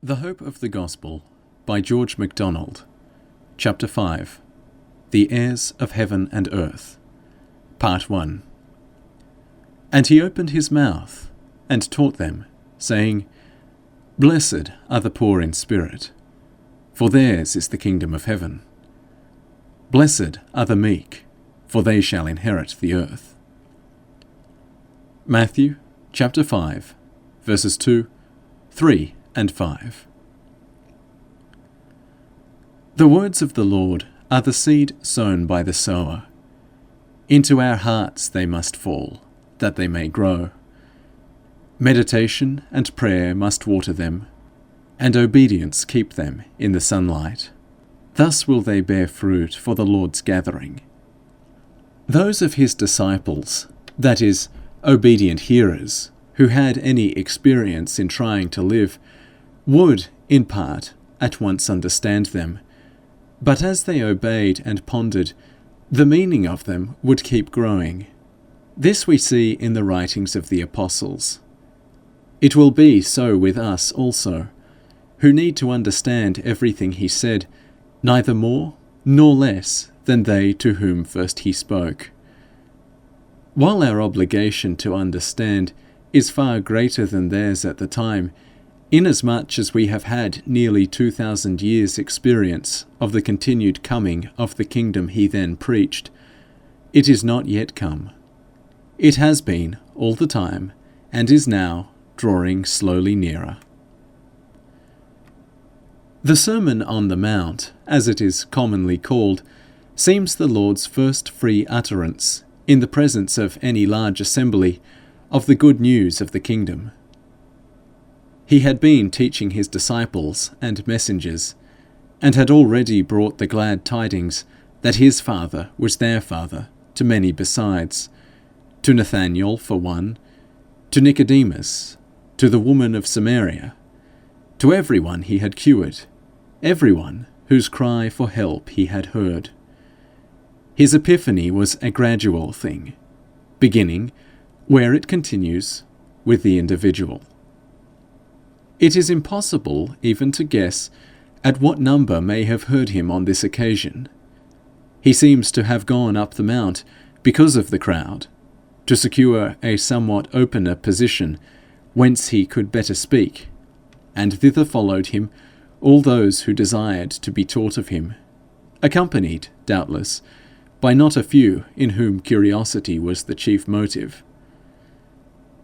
The Hope of the Gospel by George MacDonald. Chapter 5. The Heirs of Heaven and Earth. Part 1. And he opened his mouth, and taught them, saying, Blessed are the poor in spirit, for theirs is the kingdom of heaven. Blessed are the meek, for they shall inherit the earth. Matthew chapter 5, verses 2, 3, and 5. The words of the Lord are the seed sown by the sower. Into our hearts they must fall, that they may grow. Meditation and prayer must water them, and obedience keep them in the sunlight. Thus will they bear fruit for the Lord's gathering. Those of his disciples, that is, obedient hearers, who had any experience in trying to live, would, in part, at once understand them, but as they obeyed and pondered, the meaning of them would keep growing. This we see in the writings of the apostles. It will be so with us also, who need to understand everything he said, neither more nor less than they to whom first he spoke. While our obligation to understand is far greater than theirs at the time, inasmuch as we have had nearly 2,000 years' experience of the continued coming of the kingdom he then preached, it is not yet come. It has been all the time, and is now drawing slowly nearer. The Sermon on the Mount, as it is commonly called, seems the Lord's first free utterance, in the presence of any large assembly, of the good news of the kingdom. He had been teaching his disciples and messengers, and had already brought the glad tidings that his Father was their Father to many besides, to Nathanael for one, to Nicodemus, to the woman of Samaria, to everyone he had cured, everyone whose cry for help he had heard. His epiphany was a gradual thing, beginning, where it continues, with the individual. It is impossible even to guess at what number may have heard him on this occasion. He seems to have gone up the mount because of the crowd, to secure a somewhat opener position whence he could better speak, and thither followed him all those who desired to be taught of him, accompanied, doubtless, by not a few in whom curiosity was the chief motive.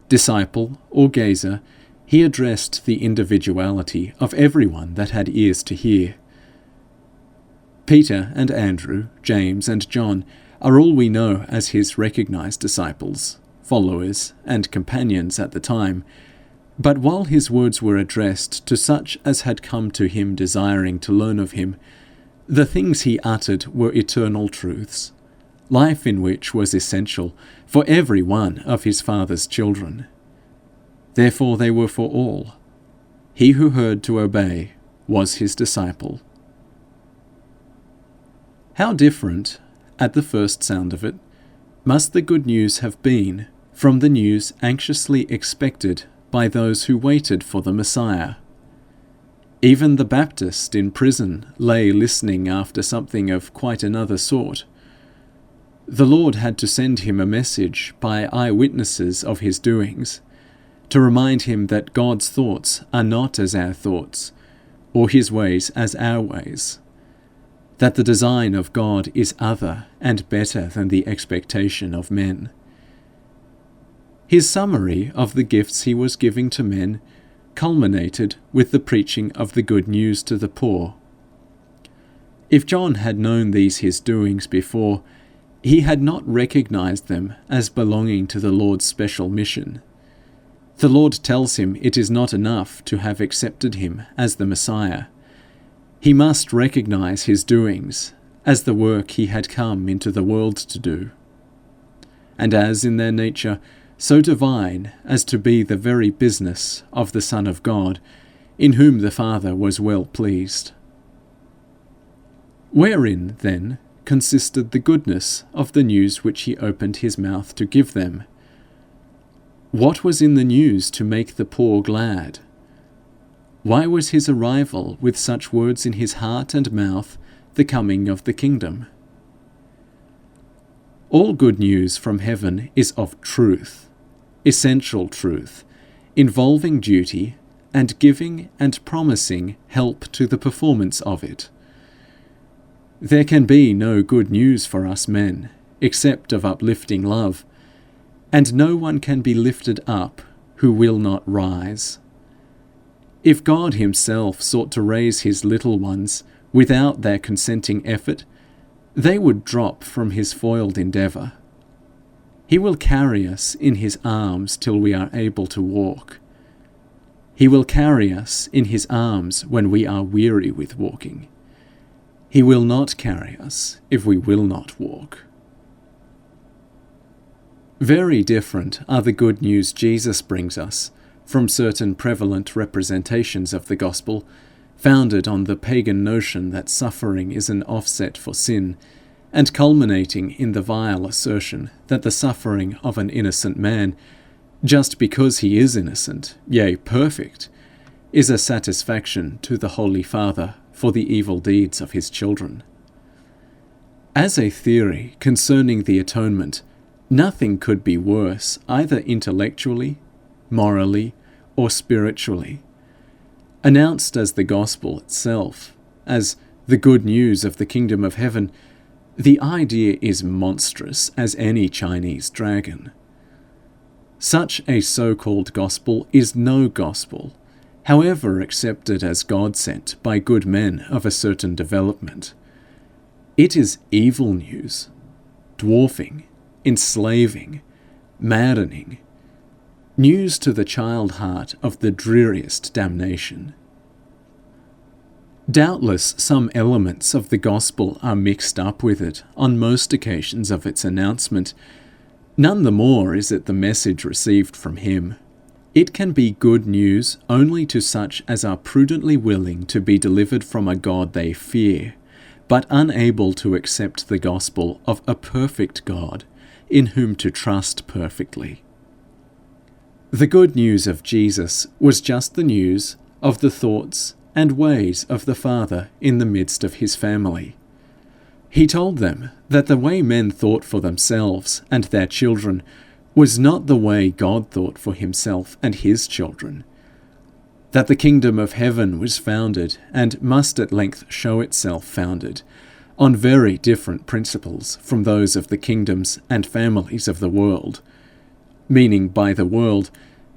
Disciple or gazer, he addressed the individuality of everyone that had ears to hear. Peter and Andrew, James and John are all we know as his recognized disciples, followers, and companions at the time, but while his words were addressed to such as had come to him desiring to learn of him, the things he uttered were eternal truths, life in which was essential for every one of his Father's children. Therefore they were for all. He who heard to obey was his disciple. How different, at the first sound of it, must the good news have been from the news anxiously expected by those who waited for the Messiah. Even the Baptist in prison lay listening after something of quite another sort. The Lord had to send him a message by eyewitnesses of his doings, to remind him that God's thoughts are not as our thoughts, or his ways as our ways, that the design of God is other and better than the expectation of men. His summary of the gifts he was giving to men culminated with the preaching of the good news to the poor. If John had known these his doings before, he had not recognized them as belonging to the Lord's special mission. The Lord tells him it is not enough to have accepted him as the Messiah. He must recognize his doings as the work he had come into the world to do, and as in their nature so divine as to be the very business of the Son of God, in whom the Father was well pleased. Wherein, then, consisted the goodness of the news which he opened his mouth to give them? What was in the news to make the poor glad? Why was his arrival with such words in his heart and mouth the coming of the kingdom? All good news from heaven is of truth, essential truth, involving duty, and giving and promising help to the performance of it. There can be no good news for us men, except of uplifting love, and no one can be lifted up who will not rise. If God himself sought to raise his little ones without their consenting effort, they would drop from his foiled endeavour. He will carry us in his arms till we are able to walk. He will carry us in his arms when we are weary with walking. He will not carry us if we will not walk. Very different are the good news Jesus brings us from certain prevalent representations of the gospel, founded on the pagan notion that suffering is an offset for sin, and culminating in the vile assertion that the suffering of an innocent man, just because he is innocent, yea, perfect, is a satisfaction to the Holy Father for the evil deeds of his children. As a theory concerning the atonement, nothing could be worse, either intellectually, morally, or spiritually. Announced as the gospel itself, as the good news of the kingdom of heaven, the idea is monstrous as any Chinese dragon. Such a so-called gospel is no gospel, however accepted as God-sent by good men of a certain development. It is evil news, dwarfing, enslaving, maddening, news to the child heart of the dreariest damnation. Doubtless some elements of the gospel are mixed up with it on most occasions of its announcement. None the more is it the message received from him. It can be good news only to such as are prudently willing to be delivered from a God they fear, but unable to accept the gospel of a perfect God, in whom to trust perfectly. The good news of Jesus was just the news of the thoughts and ways of the Father in the midst of his family. He told them that the way men thought for themselves and their children was not the way God thought for himself and his children, that the kingdom of heaven was founded, and must at length show itself founded, on very different principles from those of the kingdoms and families of the world, meaning by the world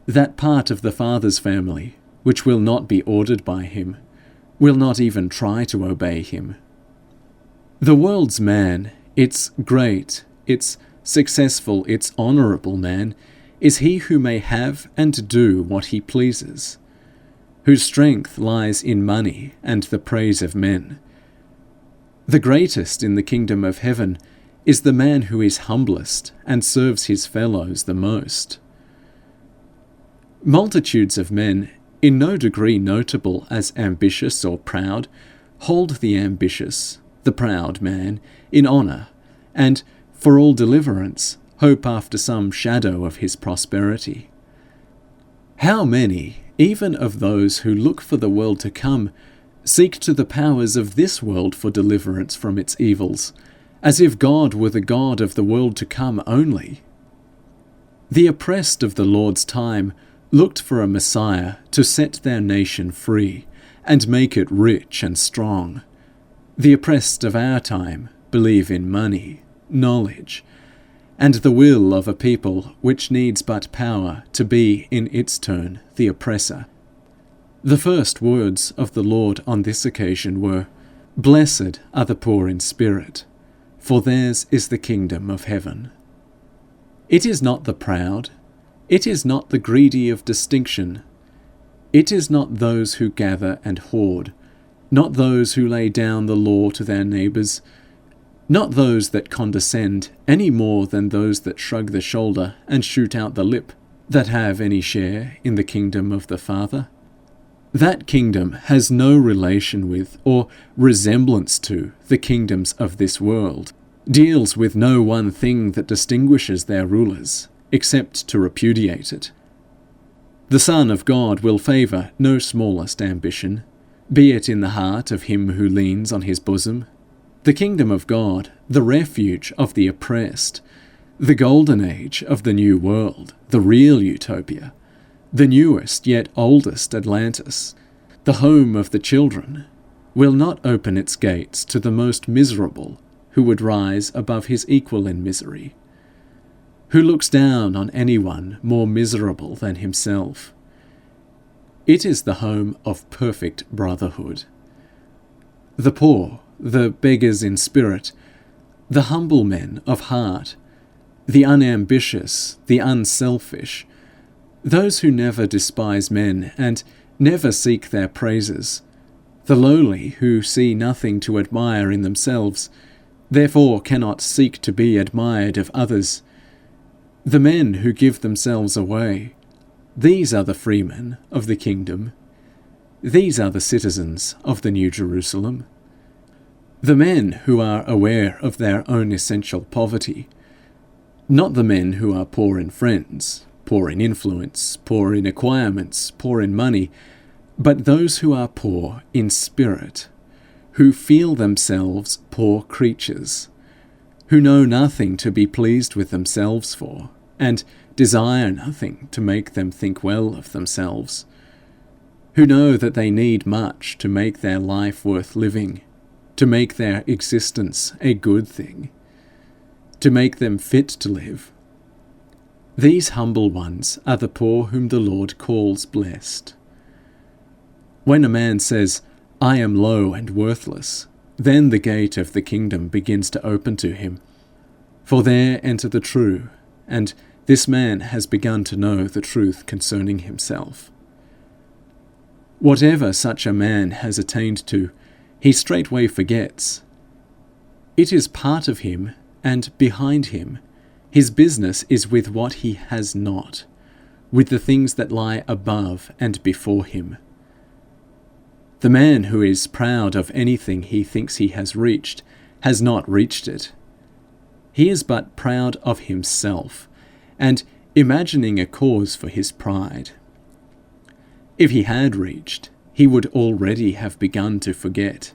that part of the Father's family which will not be ordered by him, will not even try to obey him. The world's man, its great, its successful, its honourable man, is he who may have and do what he pleases, whose strength lies in money and the praise of men. The greatest in the kingdom of heaven is the man who is humblest and serves his fellows the most. Multitudes of men, in no degree notable as ambitious or proud, hold the ambitious, the proud man, in honour, and, for all deliverance, hope after some shadow of his prosperity. How many, even of those who look for the world to come, seek to the powers of this world for deliverance from its evils, as if God were the God of the world to come only? The oppressed of the Lord's time looked for a Messiah to set their nation free and make it rich and strong. The oppressed of our time believe in money, knowledge, and the will of a people which needs but power to be in its turn the oppressor. The first words of the Lord on this occasion were, "Blessed are the poor in spirit, for theirs is the kingdom of heaven." It is not the proud, it is not the greedy of distinction, it is not those who gather and hoard, not those who lay down the law to their neighbours, not those that condescend any more than those that shrug the shoulder and shoot out the lip, that have any share in the kingdom of the Father. That kingdom has no relation with or resemblance to the kingdoms of this world, deals with no one thing that distinguishes their rulers, except to repudiate it. The Son of God will favour no smallest ambition, be it in the heart of him who leans on his bosom. The kingdom of God, the refuge of the oppressed, the golden age of the new world, the real utopia, the newest yet oldest Atlantis, the home of the children, will not open its gates to the most miserable who would rise above his equal in misery, who looks down on anyone more miserable than himself. It is the home of perfect brotherhood. The poor, the beggars in spirit, the humble men of heart, the unambitious, the unselfish, those who never despise men and never seek their praises, the lowly who see nothing to admire in themselves, therefore cannot seek to be admired of others, the men who give themselves away, these are the freemen of the kingdom. These are the citizens of the New Jerusalem. The men who are aware of their own essential poverty, not the men who are poor in friends, poor in influence, poor in acquirements, poor in money, but those who are poor in spirit, who feel themselves poor creatures, who know nothing to be pleased with themselves for, and desire nothing to make them think well of themselves, who know that they need much to make their life worth living, to make their existence a good thing, to make them fit to live. These humble ones are the poor whom the Lord calls blessed. When a man says, "I am low and worthless," then the gate of the kingdom begins to open to him. For there enter the true, and this man has begun to know the truth concerning himself. Whatever such a man has attained to, he straightway forgets. It is part of him and behind him. His business is with what he has not, with the things that lie above and before him. The man who is proud of anything he thinks he has not reached it. He is but proud of himself, and imagining a cause for his pride. If he had reached, he would already have begun to forget.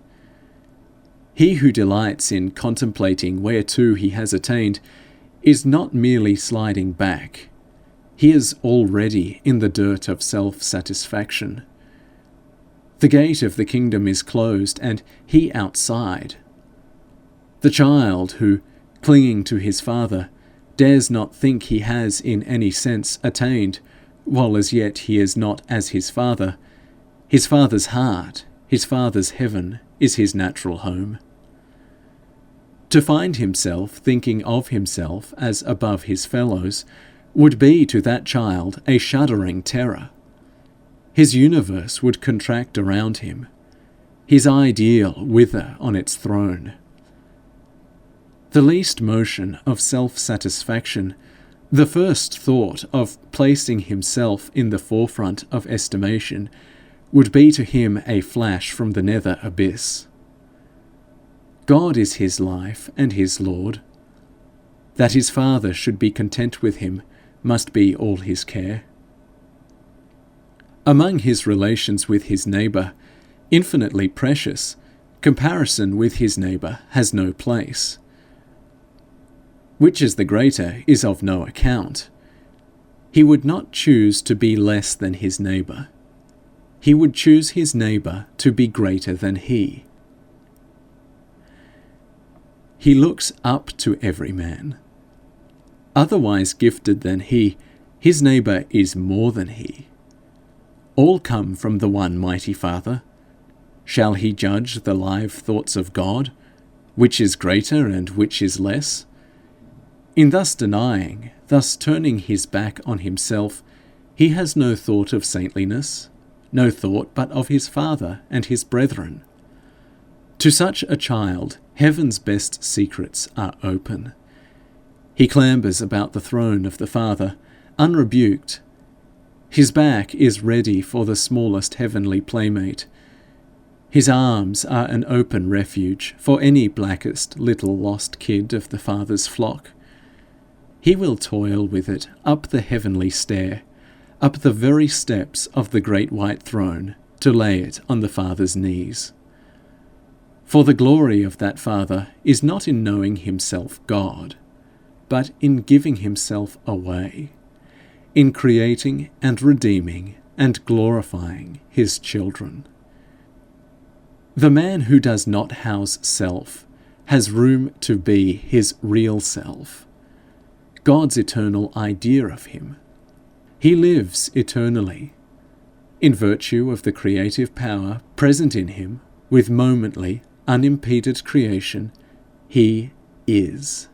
He who delights in contemplating whereto he has attained is not merely sliding back. He is already in the dirt of self-satisfaction. The gate of the kingdom is closed, and he outside. The child who, clinging to his father, dares not think he has in any sense attained, while as yet he is not as his father's heart, his father's heaven, is his natural home. To find himself thinking of himself as above his fellows would be to that child a shuddering terror. His universe would contract around him, his ideal wither on its throne. The least motion of self-satisfaction, the first thought of placing himself in the forefront of estimation, would be to him a flash from the nether abyss. God is his life and his Lord. That his Father should be content with him must be all his care. Among his relations with his neighbour, infinitely precious, comparison with his neighbour has no place. Which is the greater is of no account. He would not choose to be less than his neighbour. He would choose his neighbour to be greater than he. He looks up to every man. Otherwise gifted than he, his neighbour is more than he. All come from the one mighty Father. Shall he judge the live thoughts of God, which is greater and which is less? In thus denying, thus turning his back on himself, he has no thought of saintliness, no thought but of his Father and his brethren. To such a child, heaven's best secrets are open. He clambers about the throne of the Father, unrebuked. His back is ready for the smallest heavenly playmate. His arms are an open refuge for any blackest little lost kid of the Father's flock. He will toil with it up the heavenly stair, up the very steps of the great white throne to lay it on the Father's knees. For the glory of that Father is not in knowing himself God, but in giving himself away, in creating and redeeming and glorifying his children. The man who does not house self has room to be his real self, God's eternal idea of him. He lives eternally, in virtue of the creative power present in him, with momently, unimpeded creation. He is.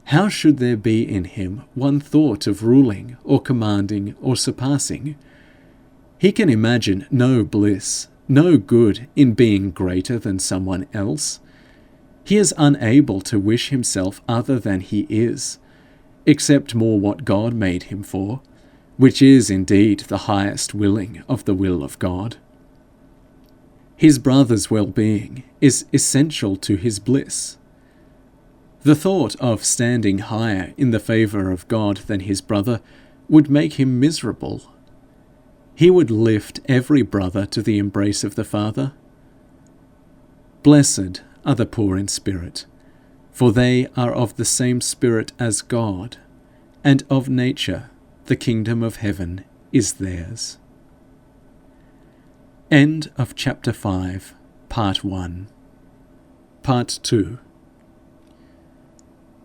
How should there be in him one thought of ruling or commanding or surpassing? He can imagine no bliss, no good in being greater than someone else. He is unable to wish himself other than he is, except more what God made him for, which is indeed the highest willing of the will of God. His brother's well-being is essential to his bliss. The thought of standing higher in the favour of God than his brother would make him miserable. He would lift every brother to the embrace of the Father. Blessed are the poor in spirit, for they are of the same spirit as God, and of nature the kingdom of heaven is theirs. End of chapter 5, part 1. Part 2.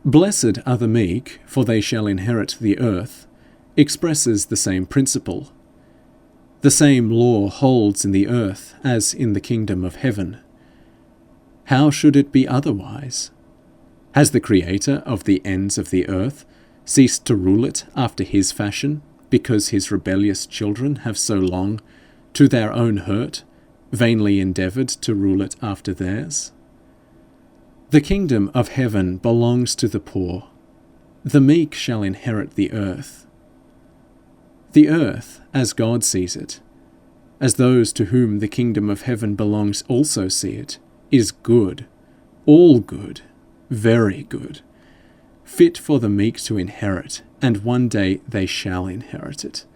Blessed are the meek, for they shall inherit the earth, expresses the same principle. The same law holds in the earth as in the kingdom of heaven. How should it be otherwise? Has the Creator of the ends of the earth ceased to rule it after his fashion, because his rebellious children have so long, to their own hurt, vainly endeavoured to rule it after theirs? The kingdom of heaven belongs to the poor. The meek shall inherit the earth. The earth, as God sees it, as those to whom the kingdom of heaven belongs also see it, is good, all good, very good, fit for the meek to inherit, and one day they shall inherit it.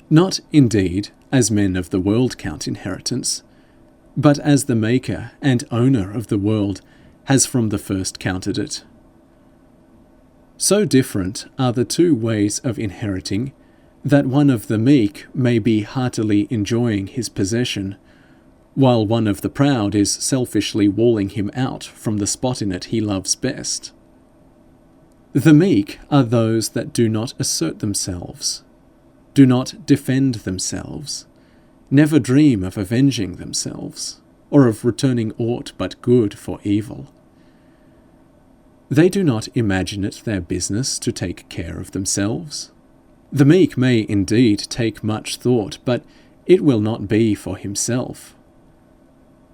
Not indeed as men of the world count inheritance, but as the maker and owner of the world has from the first counted it. So different are the two ways of inheriting, that one of the meek may be heartily enjoying his possession, while one of the proud is selfishly walling him out from the spot in it he loves best. The meek are those that do not assert themselves, do not defend themselves, never dream of avenging themselves, or of returning aught but good for evil. They do not imagine it their business to take care of themselves. The meek may indeed take much thought, but it will not be for himself.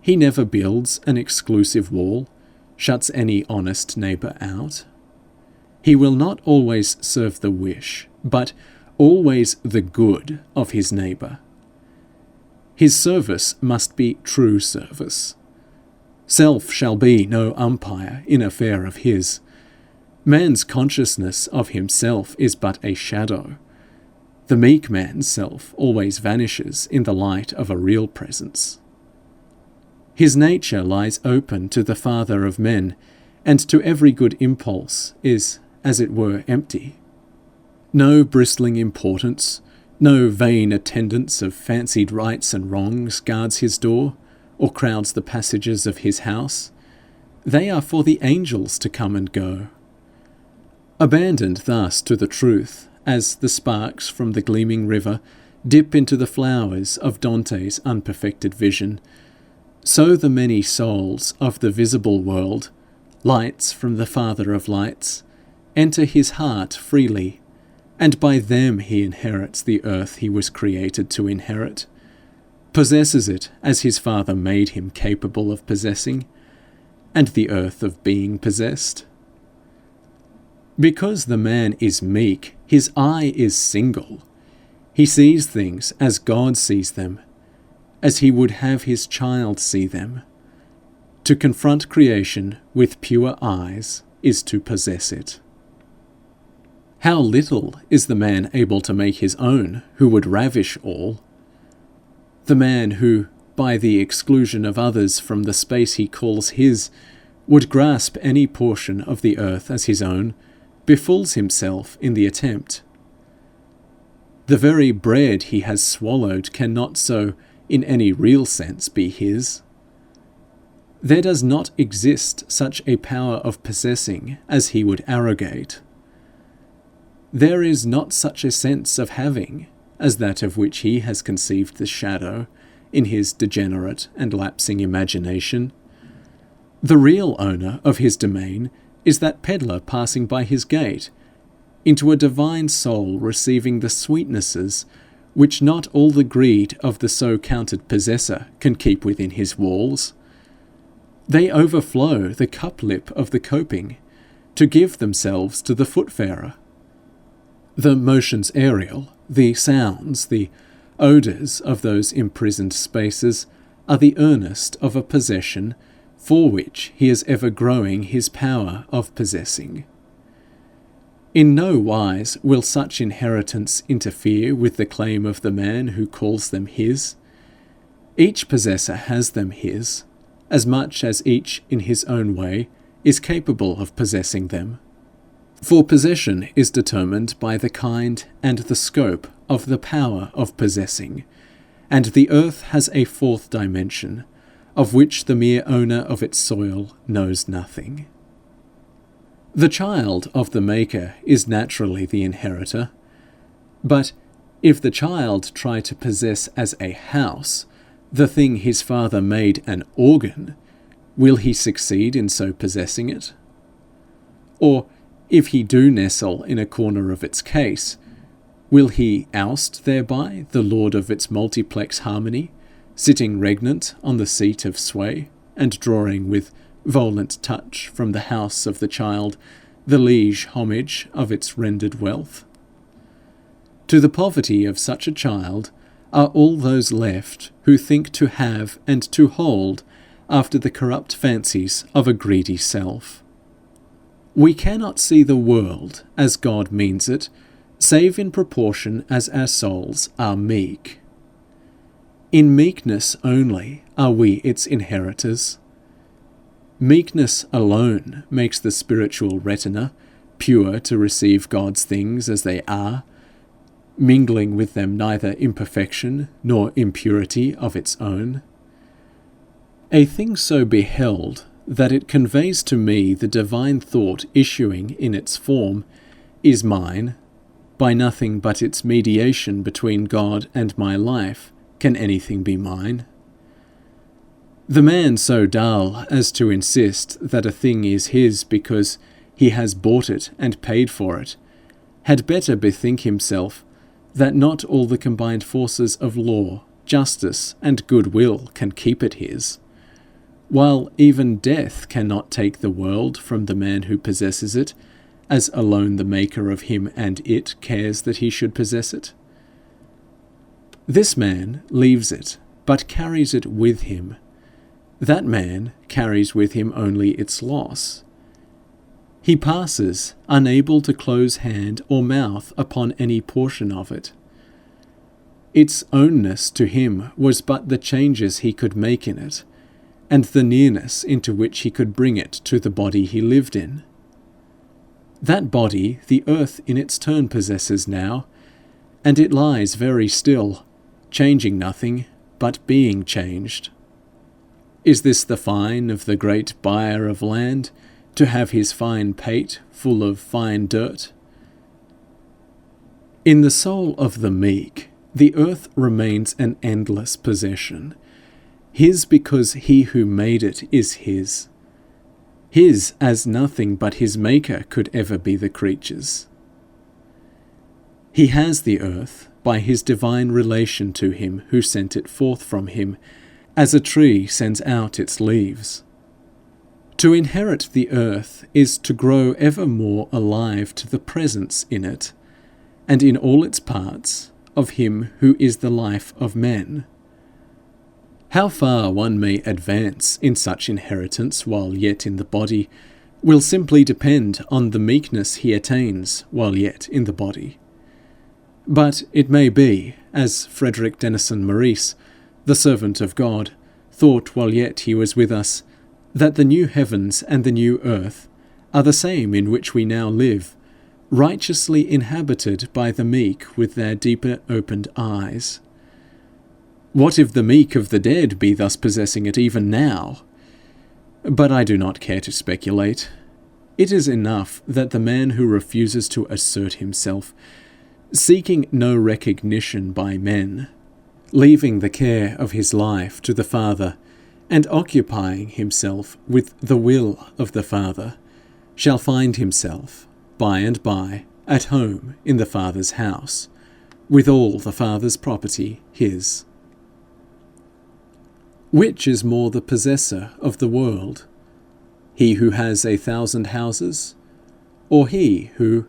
He never builds an exclusive wall, shuts any honest neighbour out. He will not always serve the wish, but always the good of his neighbour. His service must be true service. Self shall be no umpire in affair of his. Man's consciousness of himself is but a shadow. The meek man's self always vanishes in the light of a real presence. His nature lies open to the Father of men, and to every good impulse is, as it were, empty. No bristling importance, no vain attendance of fancied rights and wrongs guards his door, or crowds the passages of his house. They are for the angels to come and go. Abandoned thus to the truth, as the sparks from the gleaming river dip into the flowers of Dante's unperfected vision, so the many souls of the visible world, lights from the Father of lights, enter his heart freely, and by them he inherits the earth he was created to inherit, possesses it as his Father made him capable of possessing, and the earth of being possessed. Because the man is meek, his eye is single. He sees things as God sees them, as he would have his child see them. To confront creation with pure eyes is to possess it. How little is the man able to make his own who would ravish all? The man who, by the exclusion of others from the space he calls his, would grasp any portion of the earth as his own, befools himself in the attempt. The very bread he has swallowed cannot so, in any real sense, be his. There does not exist such a power of possessing as he would arrogate. There is not such a sense of having as that of which he has conceived the shadow in his degenerate and lapsing imagination. The real owner of his domain is that pedlar passing by his gate, into a divine soul receiving the sweetnesses which not all the greed of the so counted possessor can keep within his walls. They overflow the cup-lip of the coping to give themselves to the footfarer. The motions aerial, the sounds, the odours of those imprisoned spaces are the earnest of a possession for which he is ever growing his power of possessing. In no wise will such inheritance interfere with the claim of the man who calls them his. Each possessor has them his, as much as each in his own way is capable of possessing them. For possession is determined by the kind and the scope of the power of possessing, and the earth has a fourth dimension, of which the mere owner of its soil knows nothing. The child of the Maker is naturally the inheritor, but if the child try to possess as a house the thing his father made an organ, will he succeed in so possessing it? Or if he do nestle in a corner of its case, will he oust thereby the lord of its multiplex harmony, sitting regnant on the seat of sway, and drawing with volent touch from the house of the child the liege homage of its rendered wealth? To the poverty of such a child are all those left who think to have and to hold after the corrupt fancies of a greedy self. We cannot see the world as God means it, save in proportion as our souls are meek. In meekness only are we its inheritors. Meekness alone makes the spiritual retina pure to receive God's things as they are, mingling with them neither imperfection nor impurity of its own. A thing so beheld that it conveys to me the divine thought issuing in its form is mine. By nothing but its mediation between God and my life can anything be mine. The man so dull as to insist that a thing is his because he has bought it and paid for it, had better bethink himself that not all the combined forces of law, justice, and goodwill can keep it his, while even death cannot take the world from the man who possesses it, as alone the Maker of him and it cares that he should possess it. This man leaves it, but carries it with him. That man carries with him only its loss. He passes, unable to close hand or mouth upon any portion of it. Its ownness to him was but the changes he could make in it, and the nearness into which he could bring it to the body he lived in. That body the earth in its turn possesses now, and it lies very still, changing nothing, but being changed. Is this the fine of the great buyer of land, to have his fine pate full of fine dirt? In the soul of the meek, the earth remains an endless possession, his because he who made it is his. His as nothing but his Maker could ever be the creature's. He has the earth by his divine relation to him who sent it forth from him, as a tree sends out its leaves. To inherit the earth is to grow ever more alive to the presence in it, and in all its parts, of him who is the life of men. How far one may advance in such inheritance while yet in the body, will simply depend on the meekness he attains while yet in the body. But it may be, as Frederick Denison Maurice, the servant of God, thought while yet he was with us, that the new heavens and the new earth are the same in which we now live, righteously inhabited by the meek with their deeper opened eyes. What if the meek of the dead be thus possessing it even now? But I do not care to speculate. It is enough that the man who refuses to assert himself, seeking no recognition by men, leaving the care of his life to the Father, and occupying himself with the will of the Father, shall find himself, by and by, at home in the Father's house, with all the Father's property his. Which is more the possessor of the world, he who has 1,000 houses, or he who,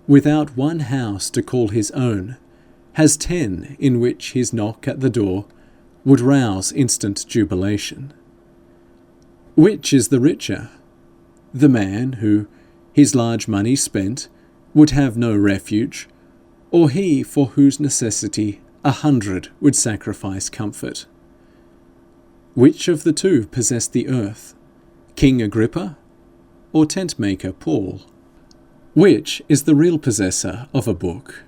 without one house to call his own, has 10 in which his knock at the door would rouse instant jubilation? Which is the richer? The man who, his large money spent, would have no refuge, or he for whose necessity 100 would sacrifice comfort? Which of the two possessed the earth, King Agrippa or tent-maker Paul? Which is the real possessor of a book,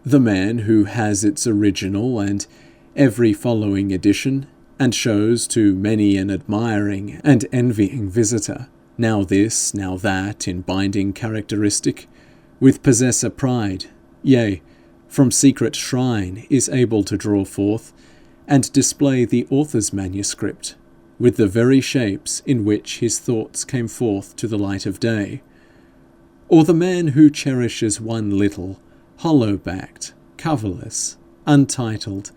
the man who has its original and every following edition, and shows to many an admiring and envying visitor now this, now that, in binding characteristic, with possessor pride, yea, from secret shrine is able to draw forth and display the author's manuscript, with the very shapes in which his thoughts came forth to the light of day? Or the man who cherishes one little, hollow-backed, coverless, untitled,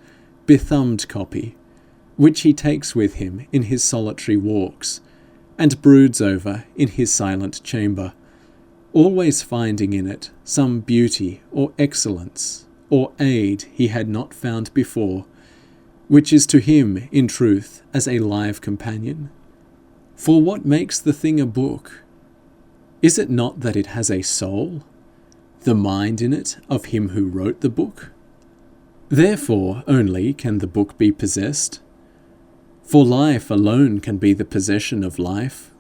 bethumbed copy, which he takes with him in his solitary walks, and broods over in his silent chamber, always finding in it some beauty or excellence or aid he had not found before, which is to him in truth as a live companion? For what makes the thing a book? Is it not that it has a soul, the mind in it of him who wrote the book? Therefore only can the book be possessed. For life alone can be the possession of life.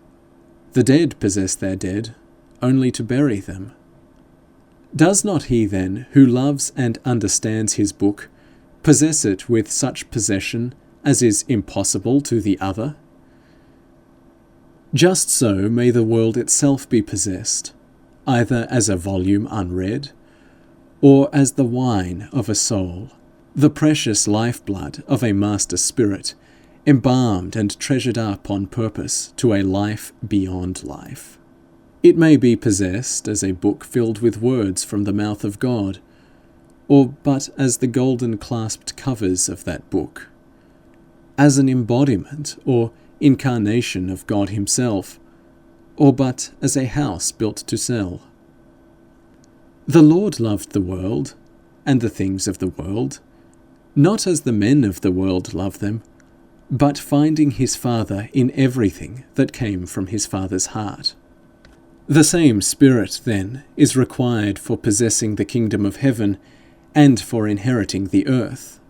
The dead possess their dead, only to bury them. Does not he then, who loves and understands his book, possess it with such possession as is impossible to the other? Just so may the world itself be possessed, either as a volume unread, or as the wine of a soul, the precious lifeblood of a master spirit, embalmed and treasured up on purpose to a life beyond life. It may be possessed as a book filled with words from the mouth of God, or but as the golden clasped covers of that book, as an embodiment or incarnation of God himself, or but as a house built to sell. The Lord loved the world and the things of the world, not as the men of the world love them, but finding his Father in everything that came from his Father's heart. The same Spirit, then, is required for possessing the kingdom of heaven and for inheriting the earth.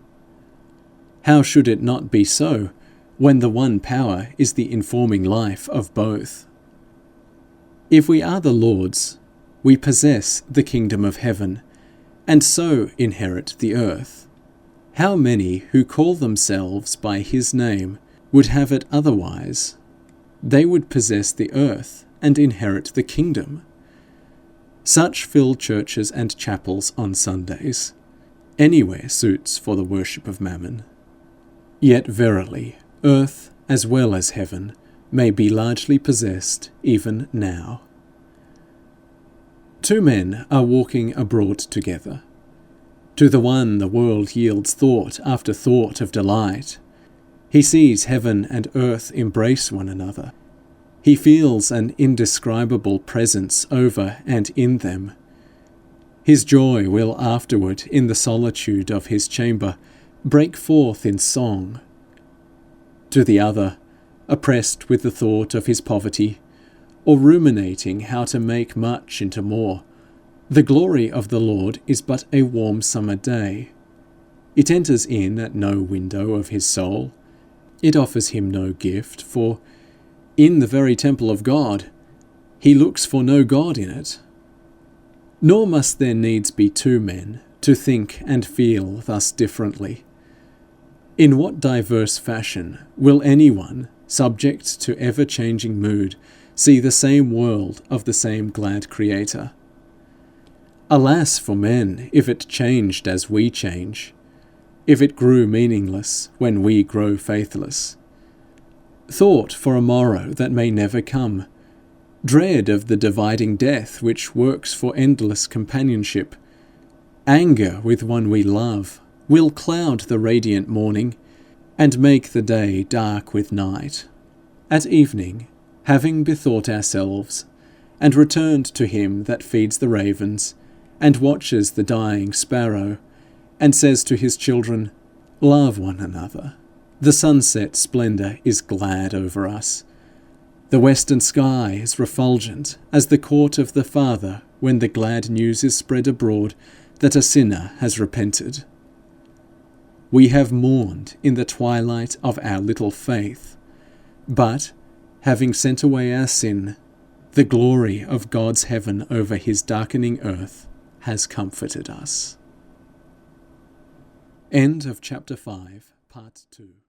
How should it not be so, when the one power is the informing life of both? If we are the Lord's, we possess the kingdom of heaven, and so inherit the earth. How many who call themselves by his name would have it otherwise? They would possess the earth and inherit the kingdom. Such fill churches and chapels on Sundays. Anywhere suits for the worship of mammon. Yet verily, earth as well as heaven may be largely possessed even now. Two men are walking abroad together. To the one the world yields thought after thought of delight. He sees heaven and earth embrace one another. He feels an indescribable presence over and in them. His joy will afterward, in the solitude of his chamber, break forth in song. To the other, oppressed with the thought of his poverty, or ruminating how to make much into more. The glory of the Lord is but a warm summer day. It enters in at no window of his soul. It offers him no gift, for in the very temple of God he looks for no God in it. Nor must there needs be two men to think and feel thus differently. In what diverse fashion will anyone, subject to ever-changing mood, see the same world of the same glad Creator? Alas for men, if it changed as we change, if it grew meaningless when we grow faithless. Thought for a morrow that may never come, dread of the dividing death which works for endless companionship, anger with one we love, will cloud the radiant morning, and make the day dark with night. At evening, having bethought ourselves, and returned to him that feeds the ravens, and watches the dying sparrow, and says to his children, "Love one another," the sunset splendour is glad over us. The western sky is refulgent as the court of the Father when the glad news is spread abroad that a sinner has repented. We have mourned in the twilight of our little faith, but, having sent away our sin, the glory of God's heaven over his darkening earth has comforted us. End of chapter 5, part 2.